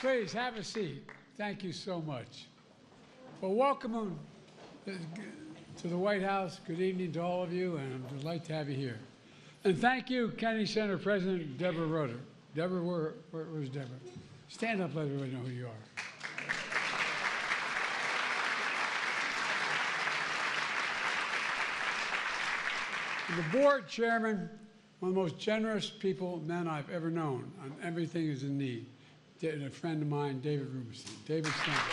Please have a seat. Thank you so much. Well, welcome to the White House. Good evening to all of you, and I'm delighted to have you here. And thank you, Kennedy Center President Deborah Roeder. Deborah, where's Deborah? Stand up, let everybody know who you are. The board chairman, one of the most generous men I've ever known on everything is in need. A friend of mine, David Rubenstein. David, stand up.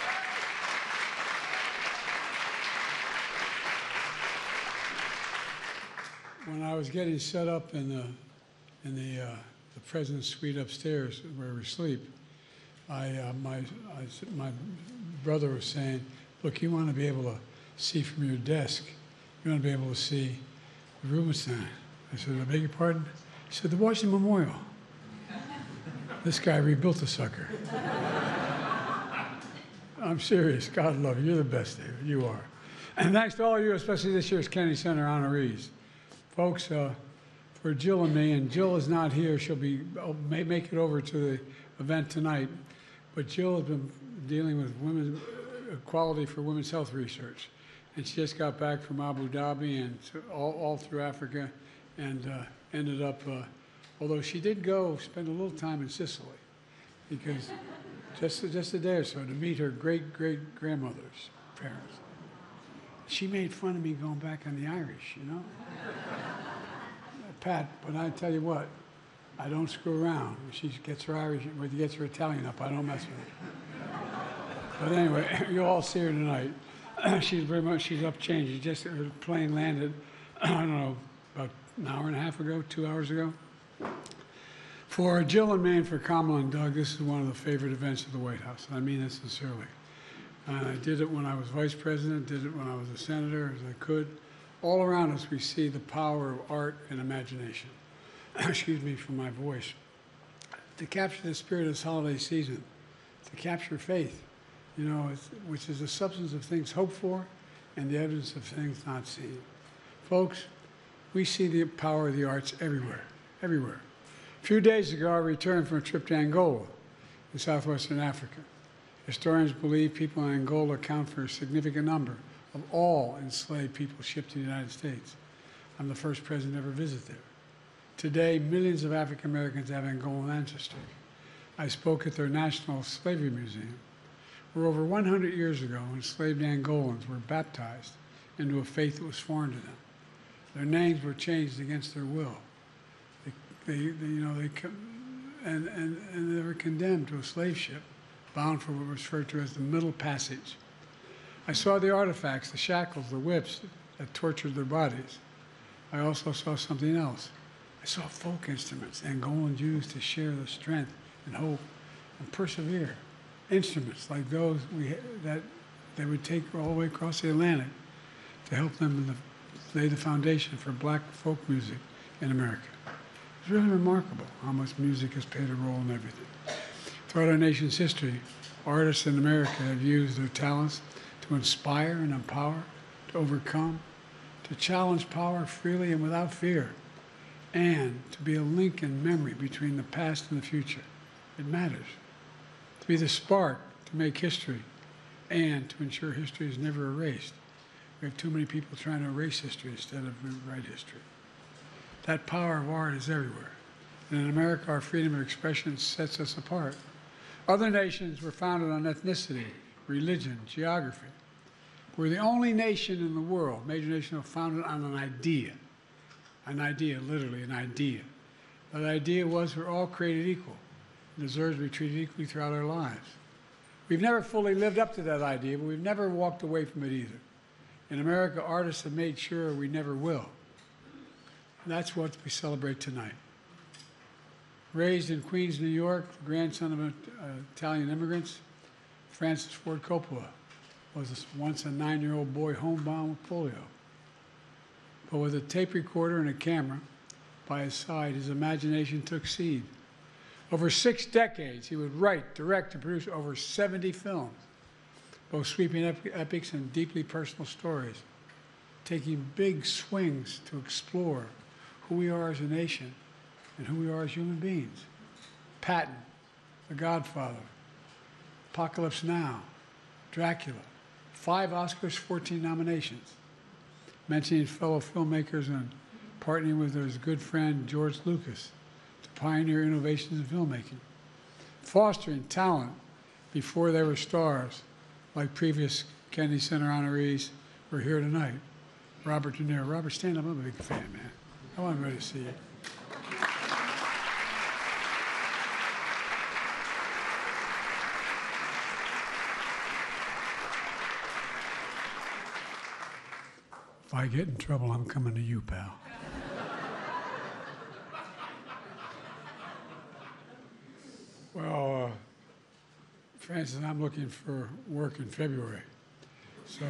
When I was getting set up in the president's suite upstairs where we sleep, my brother was saying, "Look, you want to be able to see from your desk. You want to be able to see Rubenstein." I said, "I beg your pardon?" He said, "The Washington Memorial." This guy rebuilt the sucker. I'm serious. God love you. You're the best, David. You are. And thanks to all of you, especially this year's Kennedy Center honorees. Folks, for Jill and me, and Jill is not here. She'll may make it over to the event tonight. But Jill has been dealing with women's equality for women's health research. And she just got back from Abu Dhabi and all through Africa and ended up, although she did go spend a little time in Sicily, because just a day or so to meet her great-great-grandmother's parents. She made fun of me going back on the Irish, you know? Pat, but I tell you what, I don't screw around. When she gets her Irish, when she gets her Italian up, I don't mess with her. But anyway, you'll all see her tonight. She's up changing. Just her plane landed, I don't know, about an hour and a half ago, 2 hours ago. For Jill and me and for Kamala and Doug, this is one of the favorite events of the White House. And I mean this sincerely. And I did it when I was vice president, did it when I was a senator, as I could. All around us, we see the power of art and imagination. Excuse me for my voice. To capture the spirit of this holiday season, to capture faith, you know, which is the substance of things hoped for and the evidence of things not seen. Folks, we see the power of the arts everywhere, everywhere. A few days ago, I returned from a trip to Angola in southwestern Africa. Historians believe people in Angola account for a significant number of all enslaved people shipped to the United States. I'm the first president to ever visit there. Today, millions of African Americans have Angolan ancestry. I spoke at their National Slavery Museum, where over 100 years ago, enslaved Angolans were baptized into a faith that was foreign to them. Their names were changed against their will. They were condemned to a slave ship bound for what was referred to as the Middle Passage. I saw the artifacts, the shackles, the whips that tortured their bodies. I also saw something else. I saw folk instruments Angolans used to share the strength and hope and persevere. Instruments like those that they would take all the way across the Atlantic to help them lay the foundation for black folk music in America. It's really remarkable how much music has played a role in everything. Throughout our nation's history, artists in America have used their talents to inspire and empower, to overcome, to challenge power freely and without fear, and to be a link in memory between the past and the future. It matters. To be the spark to make history and to ensure history is never erased. We have too many people trying to erase history instead of rewrite history. That power of art is everywhere. And in America, our freedom of expression sets us apart. Other nations were founded on ethnicity, religion, geography. We're the only nation in the world, major nation, founded on an idea. An idea, literally an idea. That idea was we're all created equal and deserve to be treated equally throughout our lives. We've never fully lived up to that idea, but we've never walked away from it either. In America, artists have made sure we never will. And that's what we celebrate tonight. Raised in Queens, New York, the grandson of Italian immigrants, Francis Ford Coppola was once a 9-year-old boy homebound with polio. But with a tape recorder and a camera by his side, his imagination took seed. Over 6 decades, he would write, direct, and produce over 70 films, both sweeping epics and deeply personal stories, taking big swings to explore who we are as a nation and who we are as human beings. Patton, The Godfather, Apocalypse Now, Dracula, 5 Oscars, 14 nominations. Mentioning fellow filmmakers and partnering with his good friend George Lucas to pioneer innovations in filmmaking. Fostering talent before they were stars, like previous Kennedy Center honorees who are here tonight. Robert De Niro. Robert, stand up. I'm a big fan, man. I want everybody to see you. If I get in trouble, I'm coming to you, pal. Well, Francis, I'm looking for work in February. So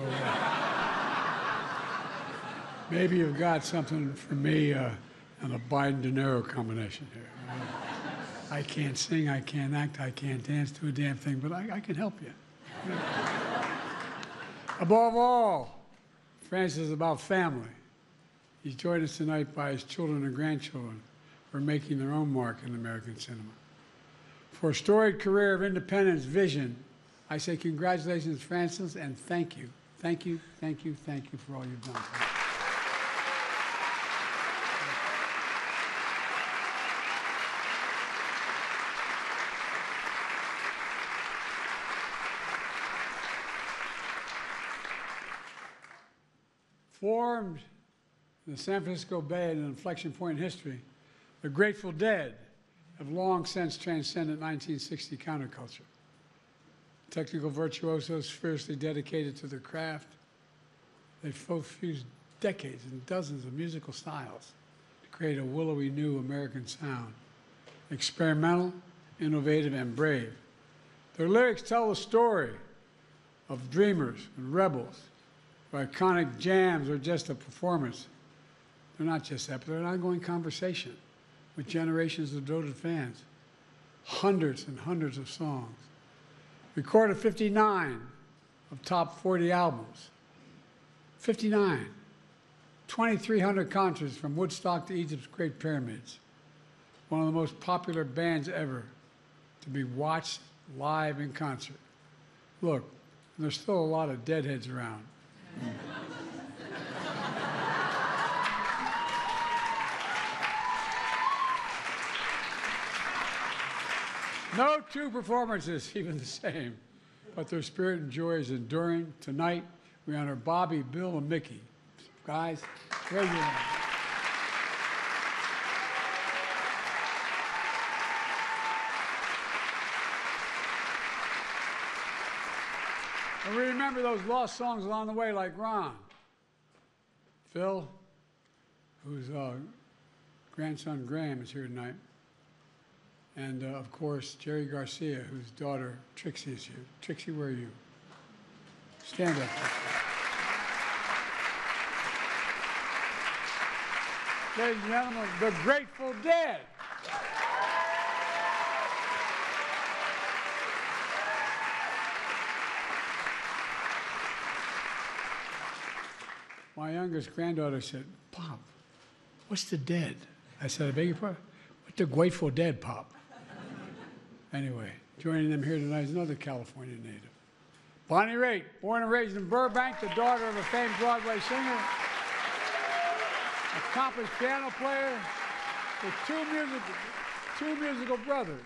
maybe you've got something for me and a Biden-De Niro combination here. I can't sing, I can't act, I can't dance, do a damn thing, but I can help you. Above all, Francis is about family. He's joined us tonight by his children and grandchildren who are making their own mark in American cinema. For a storied career of independence, vision, I say congratulations, Francis, and thank you. Thank you, thank you, thank you for all you've done. Formed in the San Francisco Bay at an inflection point in history, the Grateful Dead have long since transcended 1960 counterculture. Technical virtuosos fiercely dedicated to their craft, they've fused decades and dozens of musical styles to create a willowy new American sound, experimental, innovative, and brave. Their lyrics tell the story of dreamers and rebels, where iconic jams are just a performance. They're not just that, but they're an ongoing conversation with generations of devoted fans. Hundreds and hundreds of songs. Recorded 59 of top 40 albums. 59. 2,300 concerts from Woodstock to Egypt's Great Pyramids. One of the most popular bands ever to be watched live in concert. Look, there's still a lot of deadheads around. No two performances even the same, but their spirit and joy is enduring. Tonight, we honor Bobby, Bill, and Mickey. Guys, where you are. And we remember those lost songs along the way, like Ron. Phil, whose grandson Graham is here tonight. And, of course, Jerry Garcia, whose daughter Trixie is here. Trixie, where are you? Stand up. Ladies and gentlemen, the Grateful Dead. My youngest granddaughter said, "Pop, what's the Dead?" I said, "I beg your pardon? What's the Grateful Dead, Pop?" Anyway, joining them here tonight is another California native. Bonnie Raitt, born and raised in Burbank, the daughter of a famed Broadway singer, accomplished piano player with two musical brothers.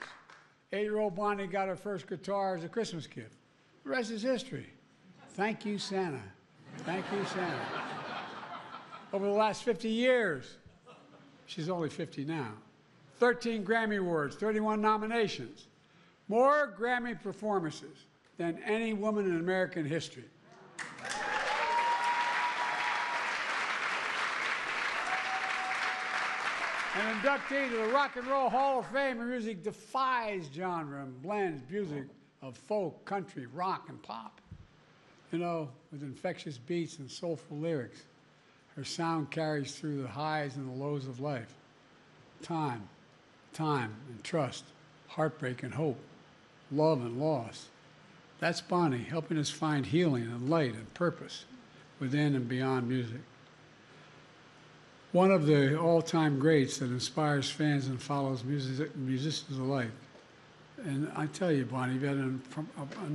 8-year-old Bonnie got her first guitar as a Christmas gift. The rest is history. Thank you, Santa. Thank you, Santa. Over the last 50 years, she's only 50 now, 13 Grammy Awards, 31 nominations, more Grammy performances than any woman in American history. An inductee to the Rock and Roll Hall of Fame, her music defies genre and blends music of folk, country, rock, and pop. You know, with infectious beats and soulful lyrics, her sound carries through the highs and the lows of life. Time and trust, heartbreak and hope, love and loss. That's Bonnie, helping us find healing and light and purpose within and beyond music. One of the all-time greats that inspires fans and follows musicians alike. And I tell you, Bonnie, you've had an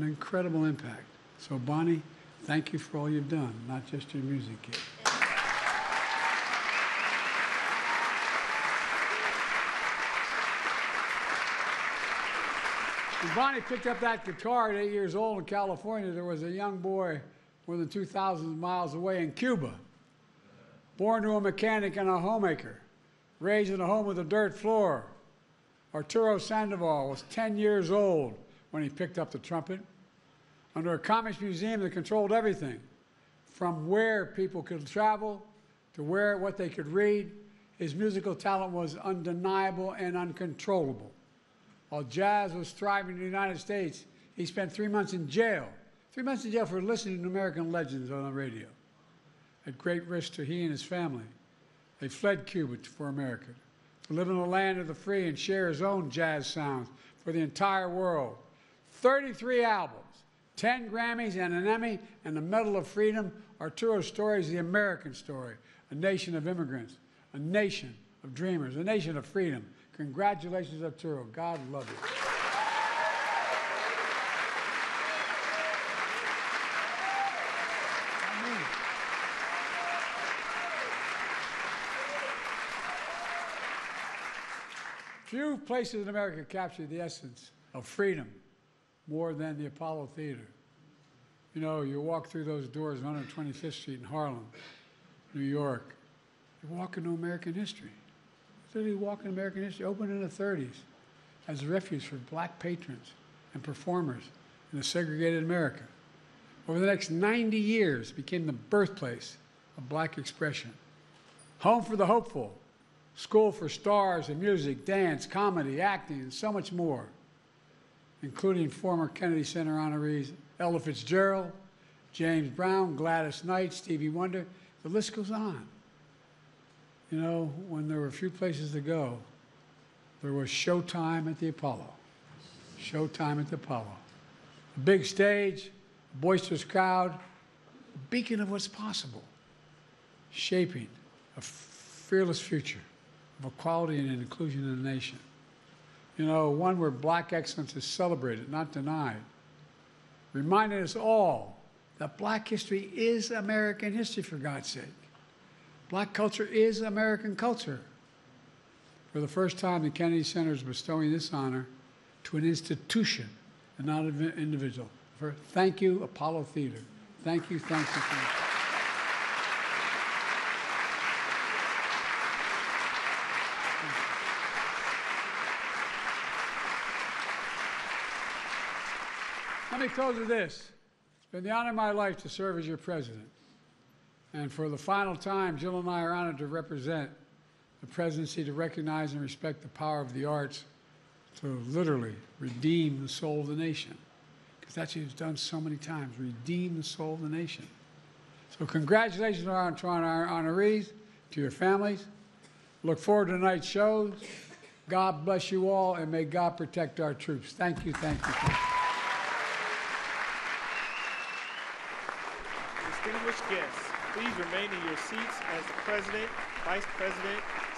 incredible impact. So, Bonnie, thank you for all you've done, not just your music kid. When Bonnie picked up that guitar at 8 years old in California, there was a young boy more than 2,000 miles away in Cuba, born to a mechanic and a homemaker, raised in a home with a dirt floor. Arturo Sandoval was 10 years old when he picked up the trumpet. Under a comics museum that controlled everything, from where people could travel to what they could read, his musical talent was undeniable and uncontrollable. While jazz was thriving in the United States, he spent 3 months in jail. 3 months in jail for listening to American legends on the radio. At great risk to he and his family, they fled Cuba for America, to live in the land of the free and share his own jazz sounds for the entire world. 33 albums, 10 Grammys and an Emmy and the Medal of Freedom. Arturo's story is the American story, a nation of immigrants, a nation of dreamers, a nation of freedom. Congratulations, Arturo. God love you. Few places in America capture the essence of freedom more than the Apollo Theater. You know, you walk through those doors on 125th Street in Harlem, New York, you walk into American history. Literally walk into American history, opened in the 30s as a refuge for black patrons and performers in a segregated America. Over the next 90 years, became the birthplace of black expression. Home for the hopeful, school for stars in music, dance, comedy, acting, and so much more, including former Kennedy Center honorees Ella Fitzgerald, James Brown, Gladys Knight, Stevie Wonder. The list goes on. You know, when there were few places to go, there was showtime at the Apollo. Showtime at the Apollo. A big stage, a boisterous crowd, a beacon of what's possible, shaping a fearless future of equality and inclusion in the nation. You know, one where black excellence is celebrated, not denied, reminding us all that black history is American history, for God's sake. Black culture is American culture. For the first time, the Kennedy Center is bestowing this honor to an institution and not an individual. Thank you, Apollo Theater. Thank you, thank you, thank you. Let me close with this. It's been the honor of my life to serve as your president. And for the final time, Jill and I are honored to represent the presidency, to recognize and respect the power of the arts to literally redeem the soul of the nation. Because that's what he's done so many times, redeem the soul of the nation. So congratulations to our honorees, to your families. Look forward to tonight's shows. God bless you all, and may God protect our troops. Thank you, thank you, thank you. Distinguished guests, please remain in your seats as the President, Vice President,